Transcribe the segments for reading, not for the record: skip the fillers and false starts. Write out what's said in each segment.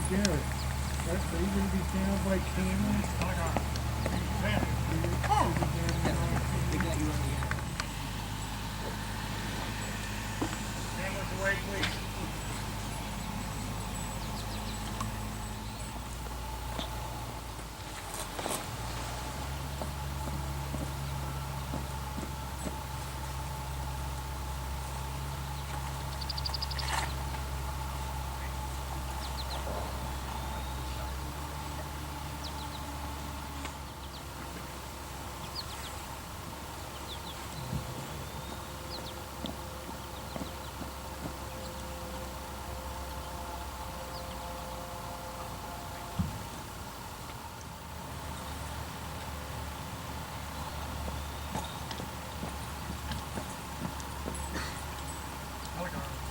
Garrett. That's the even be found by cameras. They got you on the air. Cameras away, please.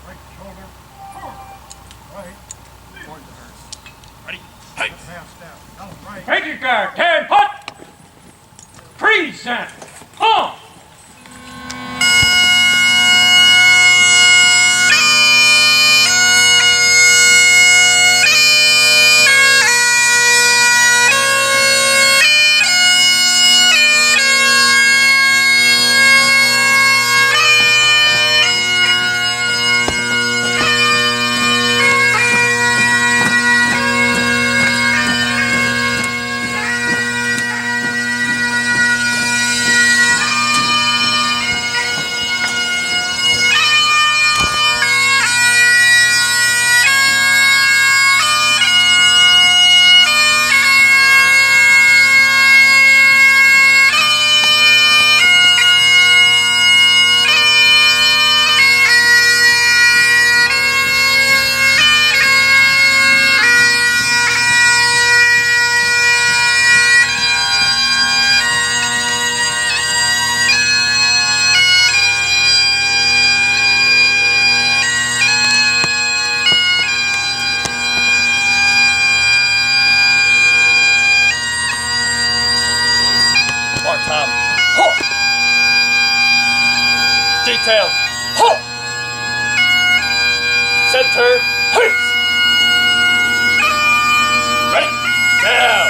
Right shoulder. Right. Ready? Hey! Half step. Oh, right. Take guard, 10, hut! Present! Home! Part-time. Ho! Detail. Ho! Center. Heist! Ready? Now!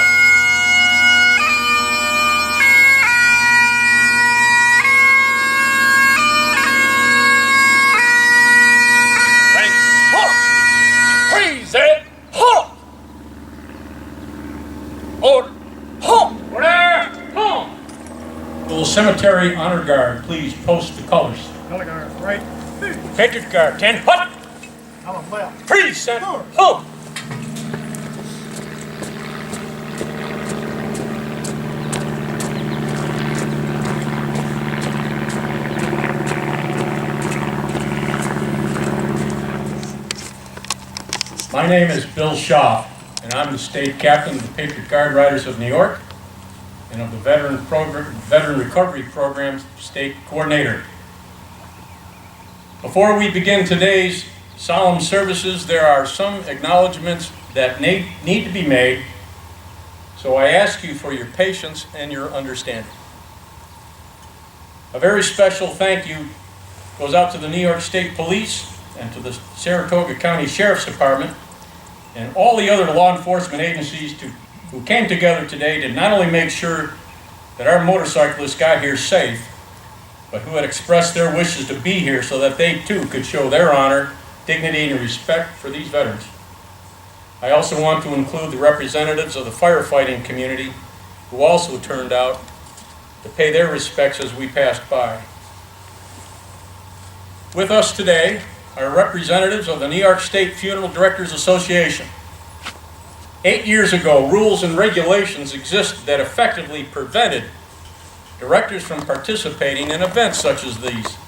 Ready? Ho! Present. Ho! Order. Ho! Order! Home! Little Cemetery Honor Guard, please post the colors. Color guard. Right. Patriot Guard, 10, hut! Column left. Present. Home! My name is Bill Shaw, and I'm the state captain of the Patriot Guard Riders of New York and of the Veteran Recovery Program's state coordinator. Before we begin today's solemn services, there are some acknowledgments that need to be made, so I ask you for your patience and your understanding. A very special thank you goes out to the New York State Police and to the Saratoga County Sheriff's Department and all the other law enforcement agencies who came together today to not only make sure that our motorcyclists got here safe, but who had expressed their wishes to be here so that they too could show their honor, dignity, and respect for these veterans. I also want to include the representatives of the firefighting community who also turned out to pay their respects as we passed by. With us today are representatives of the New York State Funeral Directors Association. 8 years ago, rules and regulations existed that effectively prevented directors from participating in events such as these.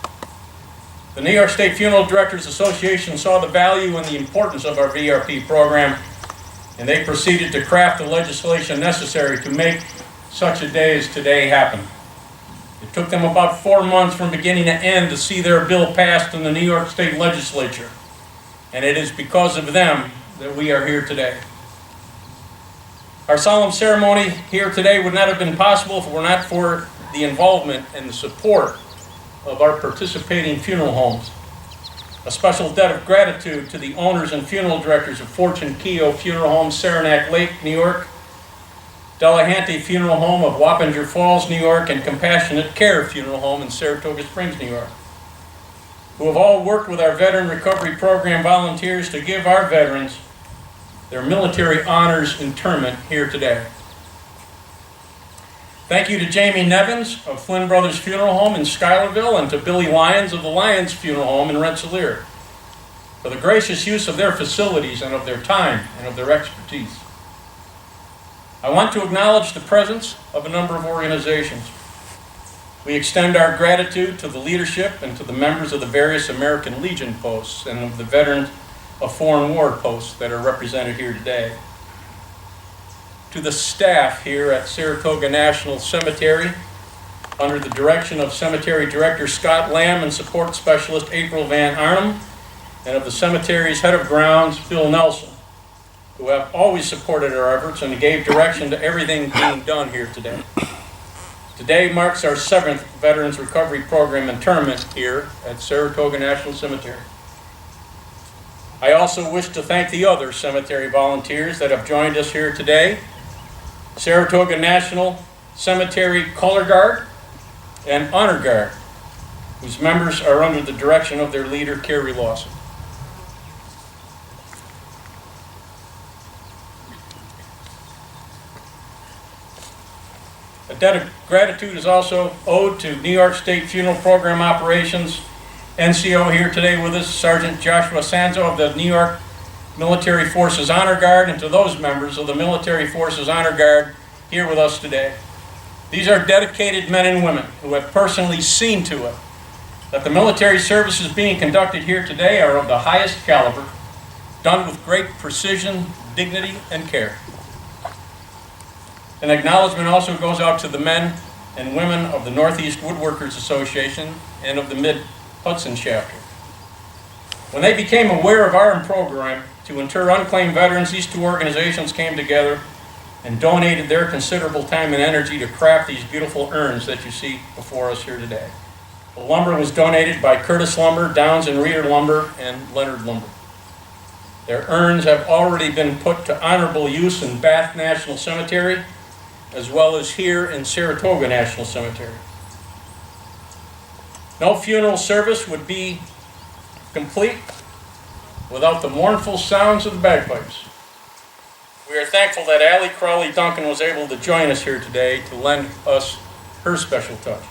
The New York State Funeral Directors Association saw the value and the importance of our VRP program, and they proceeded to craft the legislation necessary to make such a day as today happen. It took them about 4 months from beginning to end to see their bill passed in the New York State Legislature, and it is because of them that we are here today. Our solemn ceremony here today would not have been possible if it were not for the involvement and the support of our participating funeral homes. A special debt of gratitude to the owners and funeral directors of Fortune Keogh Funeral Home, Saranac Lake, New York, Delahanty Funeral Home of Wappinger Falls, New York, and Compassionate Care Funeral Home in Saratoga Springs, New York, who have all worked with our Veteran Recovery Program volunteers to give our veterans their military honors interment here today. Thank you to Jamie Nevins of Flynn Brothers Funeral Home in Schuylerville and to Billy Lyons of the Lyons Funeral Home in Rensselaer for the gracious use of their facilities and of their time and of their expertise. I want to acknowledge the presence of a number of organizations. We extend our gratitude to the leadership and to the members of the various American Legion posts and of the veterans of foreign war posts that are represented here today. To the staff here at Saratoga National Cemetery, under the direction of Cemetery Director Scott Lamb and Support Specialist April Van Arnhem, and of the cemetery's head of grounds, Phil Nelson, who have always supported our efforts and gave direction to everything being done here today. Today marks our 7th Veterans Recovery Program interment here at Saratoga National Cemetery. I also wish to thank the other cemetery volunteers that have joined us here today: Saratoga National Cemetery Color Guard and Honor Guard, whose members are under the direction of their leader, Carrie Lawson. A debt of gratitude is also owed to New York State Funeral Program Operations, NCO, here today with us, Sergeant Joshua Sanzo of the New York Military Forces Honor Guard, and to those members of the Military Forces Honor Guard here with us today. These are dedicated men and women who have personally seen to it that the military services being conducted here today are of the highest caliber, done with great precision, dignity, and care. An acknowledgement also goes out to the men and women of the Northeast Woodworkers Association and of the Mid-Hudson chapter. When they became aware of our program to inter unclaimed veterans, these two organizations came together and donated their considerable time and energy to craft these beautiful urns that you see before us here today. The lumber was donated by Curtis Lumber, Downs and Reeder Lumber, and Leonard Lumber. Their urns have already been put to honorable use in Bath National Cemetery, as well as here in Saratoga National Cemetery. No funeral service would be complete without the mournful sounds of the bagpipes. We are thankful that Allie Crowley Duncan was able to join us here today to lend us her special touch.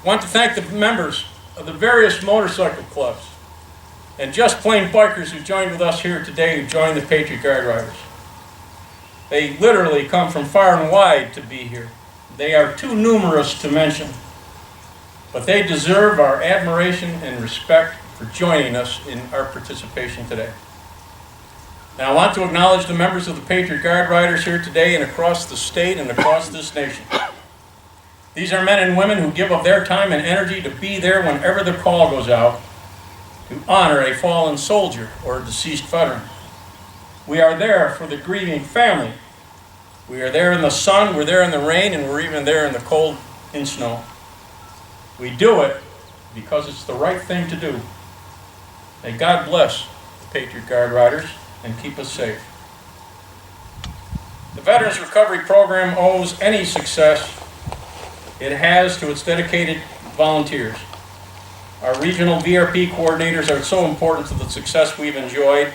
I want to thank the members of the various motorcycle clubs and just plain bikers who joined with us here today, who joined the Patriot Guard Riders. They literally come from far and wide to be here. They are too numerous to mention, but they deserve our admiration and respect for joining us in our participation today. Now I want to acknowledge the members of the Patriot Guard Riders here today and across the state and across this nation. These are men and women who give of their time and energy to be there whenever the call goes out to honor a fallen soldier or a deceased veteran. We are there for the grieving family. We are there in the sun, we're there in the rain, and we're even there in the cold and snow. We do it because it's the right thing to do. May God bless the Patriot Guard Riders and keep us safe. The Veterans Recovery Program owes any success it has to its dedicated volunteers. Our regional VRP coordinators are so important to the success we've enjoyed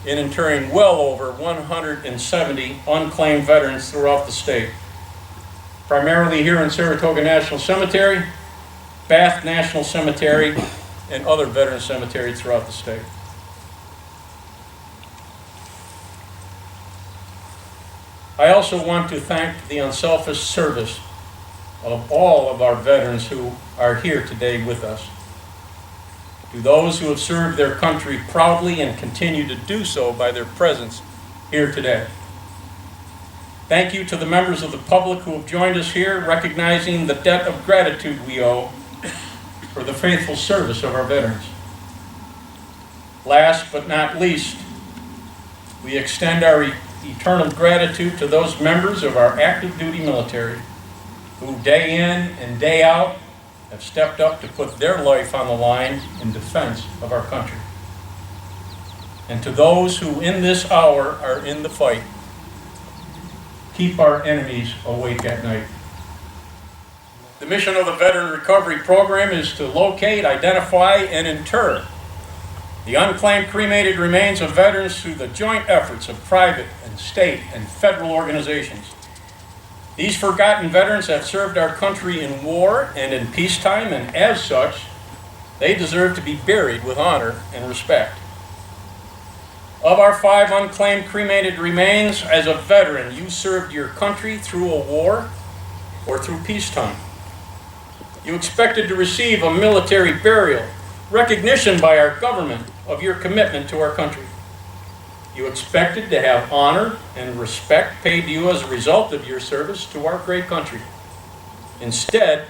in interring well over 170 unclaimed veterans throughout the state, primarily here in Saratoga National Cemetery, Bath National Cemetery, and other veteran cemeteries throughout the state. I also want to thank the unselfish service of all of our veterans who are here today with us. To those who have served their country proudly and continue to do so by their presence here today. Thank you to the members of the public who have joined us here, recognizing the debt of gratitude we owe for the faithful service of our veterans. Last but not least, we extend our eternal gratitude to those members of our active duty military who day in and day out have stepped up to put their life on the line in defense of our country. And to those who in this hour are in the fight, keep our enemies awake at night. The mission of the Veteran Recovery Program is to locate, identify, and inter the unclaimed cremated remains of veterans through the joint efforts of private and state and federal organizations. These forgotten veterans have served our country in war and in peacetime, and as such, they deserve to be buried with honor and respect. Of our 5 unclaimed cremated remains, as a veteran, you served your country through a war or through peacetime. You expected to receive a military burial, recognition by our government of your commitment to our country. You expected to have honor and respect paid to you as a result of your service to our great country. Instead,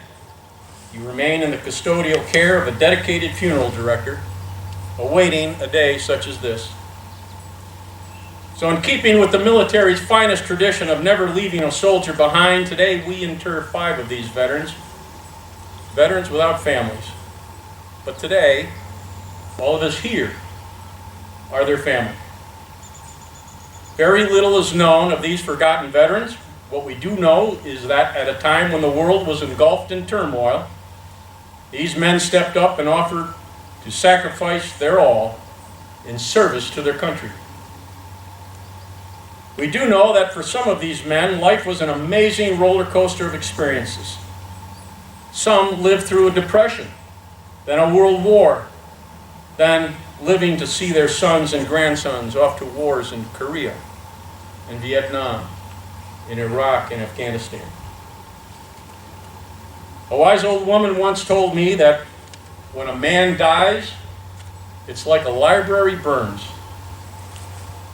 you remain in the custodial care of a dedicated funeral director, awaiting a day such as this. So in keeping with the military's finest tradition of never leaving a soldier behind, today we inter 5 of these veterans without families. But today, all of us here are their family. Very little is known of these forgotten veterans. What we do know is that at a time when the world was engulfed in turmoil, these men stepped up and offered to sacrifice their all in service to their country. We do know that for some of these men, life was an amazing roller coaster of experiences. Some lived through a depression, then a world war, then living to see their sons and grandsons off to wars in Korea, in Vietnam, in Iraq, and Afghanistan. A wise old woman once told me that when a man dies, it's like a library burns.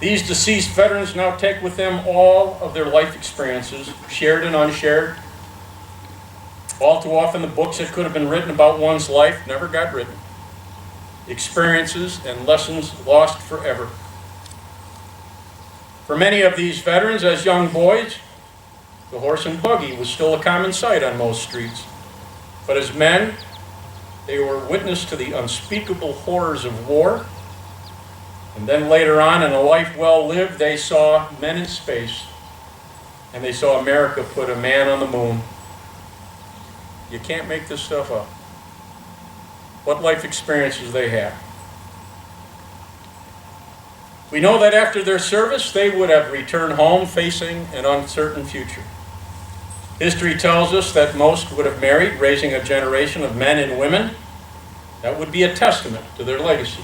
These deceased veterans now take with them all of their life experiences, shared and unshared. All too often, the books that could have been written about one's life never got written. Experiences and lessons lost forever. For many of these veterans, as young boys, the horse and buggy was still a common sight on most streets. But as men, they were witness to the unspeakable horrors of war. And then later on, in a life well lived, they saw men in space. And they saw America put a man on the moon. You can't make this stuff up. What life experiences they had. We know that after their service, they would have returned home facing an uncertain future. History tells us that most would have married, raising a generation of men and women. That would be a testament to their legacy.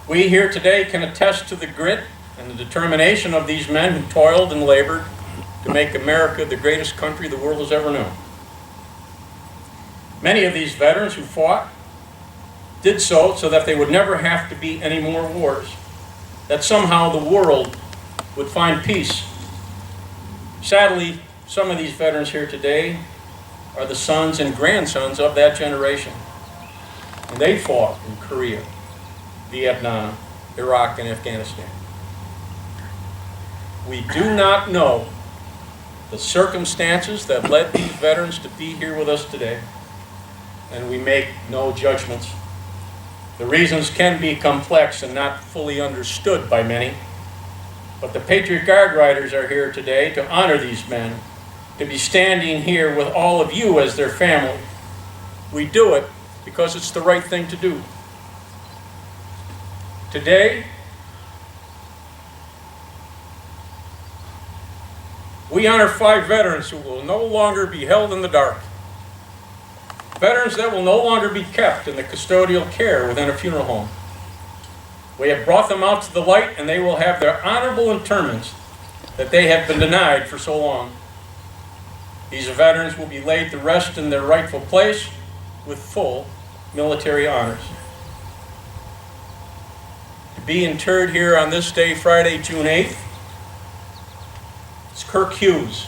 We here today can attest to the grit and the determination of these men who toiled and labored to make America the greatest country the world has ever known. Many of these veterans who fought did so that they would never have to be any more wars, that somehow the world would find peace. Sadly, some of these veterans here today are the sons and grandsons of that generation. And they fought in Korea, Vietnam, Iraq, and Afghanistan. We do not know the circumstances that led these veterans to be here with us today, and we make no judgments. The reasons can be complex and not fully understood by many, but the Patriot Guard Riders are here today to honor these men, to be standing here with all of you as their family. We do it because it's the right thing to do. Today, we honor 5 veterans who will no longer be held in the dark. Veterans that will no longer be kept in the custodial care within a funeral home. We have brought them out to the light, and they will have their honorable interments that they have been denied for so long. These veterans will be laid to rest in their rightful place with full military honors. To be interred here on this day, Friday, June 8th, is Kirk Hughes,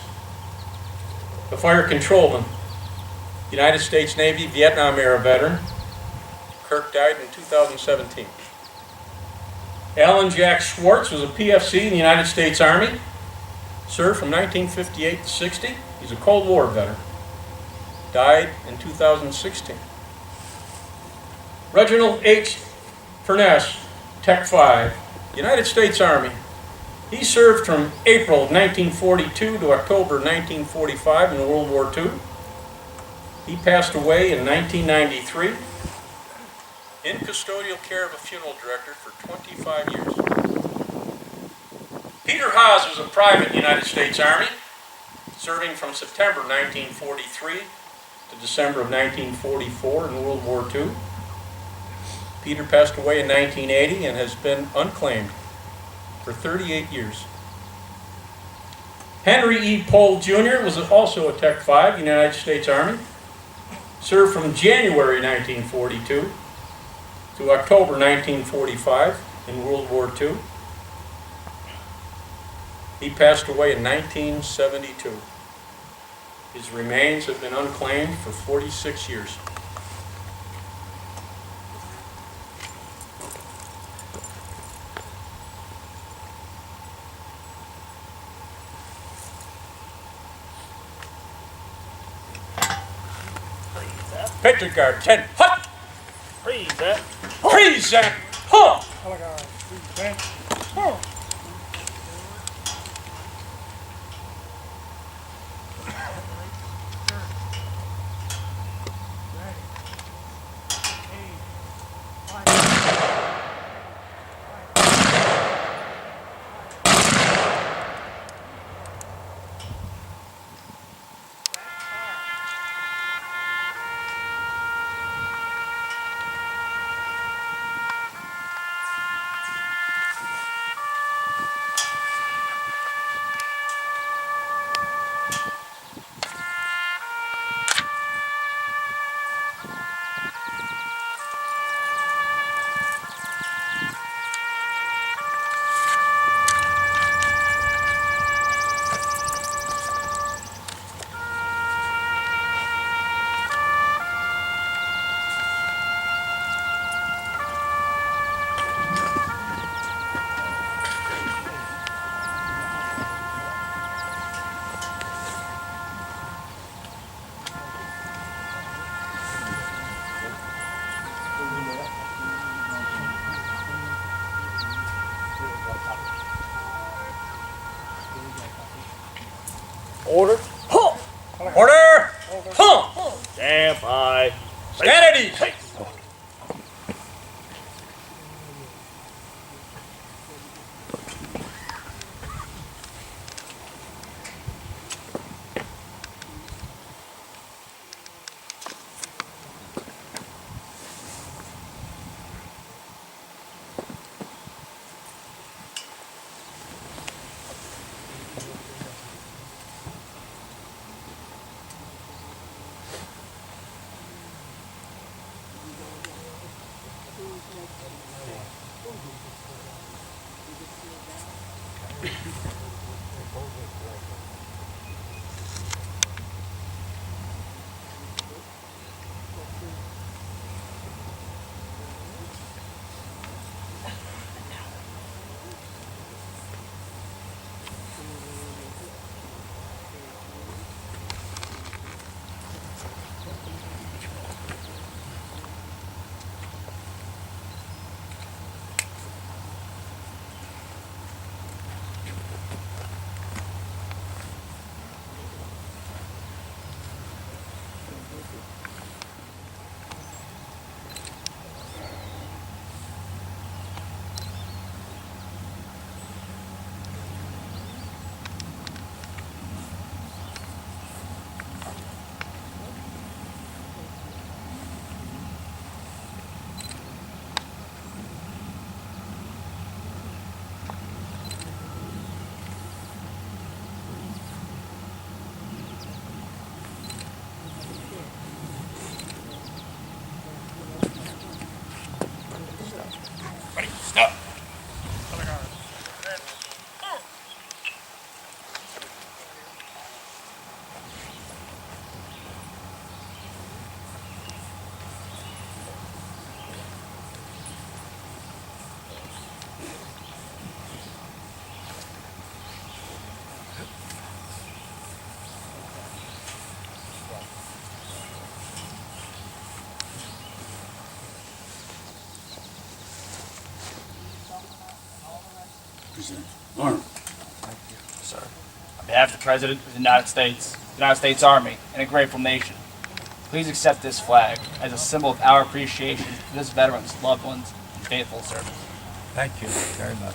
the fire controlman, United States Navy Vietnam-era veteran. Kirk died in 2017. Alan Jack Schwartz was a PFC in the United States Army, served from 1958 to 60. He's a Cold War veteran. died in 2016. Reginald H. Furness, Tech 5, United States Army. He served from April of 1942 to October 1945 in World War II. He passed away in 1993 in custodial care of a funeral director for 25 years. Peter Haas was a private United States Army, serving from September 1943 to December of 1944 in World War II. Peter passed away in 1980 and has been unclaimed for 38 years. Henry E. Pohl Jr. was also a Tech 5, United States Army, served from January 1942 to October 1945 in World War II. He passed away in 1972. His remains have been unclaimed for 46 years. Picture guard 10, hut! Present. Present, huh! Order. Huh. Order, huh! Stand by. Stand at ease. Hey. Representative Arnold. Sir. On behalf of the President of the United States Army, and a grateful nation, please accept this flag as a symbol of our appreciation for this veteran's loved ones and faithful service. Thank you very much.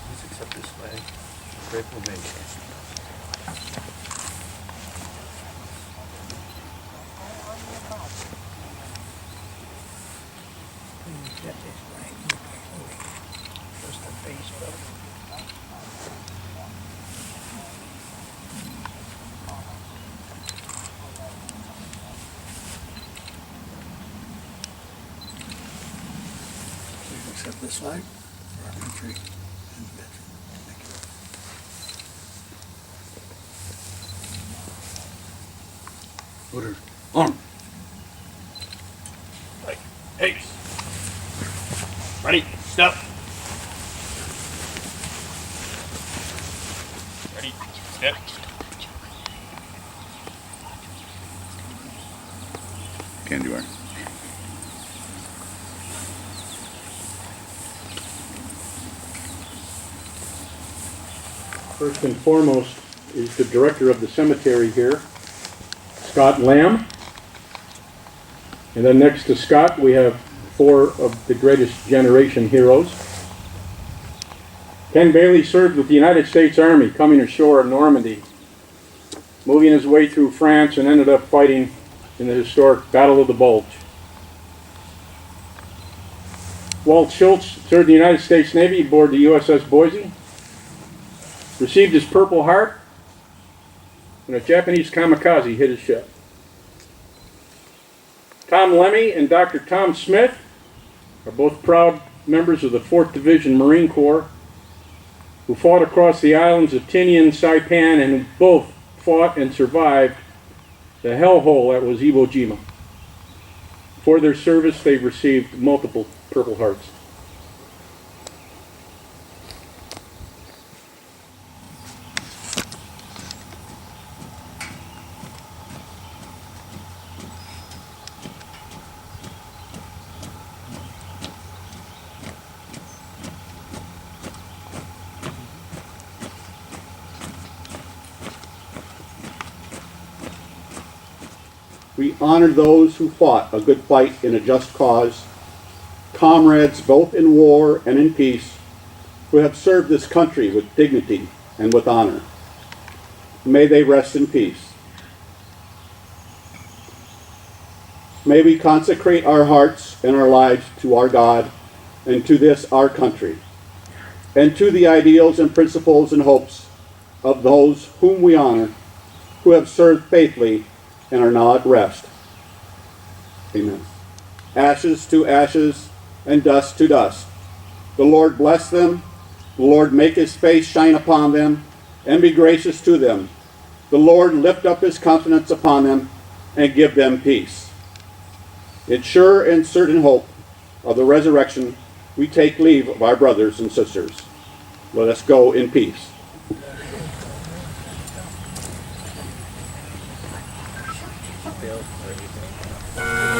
Please accept this flag. Grateful nation. Just the face, brother. Please accept this flag for our country and veterans. Thank you. Order. Armed. Hey. Ready, step. Ready, step. Can do, First and foremost is the director of the cemetery here, Scott Lamb. And then next to Scott, we have 4 of the greatest generation heroes. Ken Bailey served with the United States Army coming ashore in Normandy, moving his way through France and ended up fighting in the historic Battle of the Bulge. Walt Schultz served in the United States Navy aboard the USS Boise, received his Purple Heart when a Japanese kamikaze hit his ship. Tom Lemmy and Dr. Tom Smith are both proud members of the 4th Division Marine Corps who fought across the islands of Tinian, Saipan, and who both fought and survived the hellhole that was Iwo Jima. For their service, they've received multiple Purple Hearts. We honor those who fought a good fight in a just cause, comrades both in war and in peace, who have served this country with dignity and with honor. May they rest in peace. May we consecrate our hearts and our lives to our God and to this our country, and to the ideals and principles and hopes of those whom we honor, who have served faithfully and are now at rest. Amen. Ashes to ashes and dust to dust. The Lord bless them. The Lord make his face shine upon them and be gracious to them. The Lord lift up his countenance upon them and give them peace. In sure and certain hope of the resurrection, we take leave of our brothers and sisters. Let us go in peace. Bill, or anything.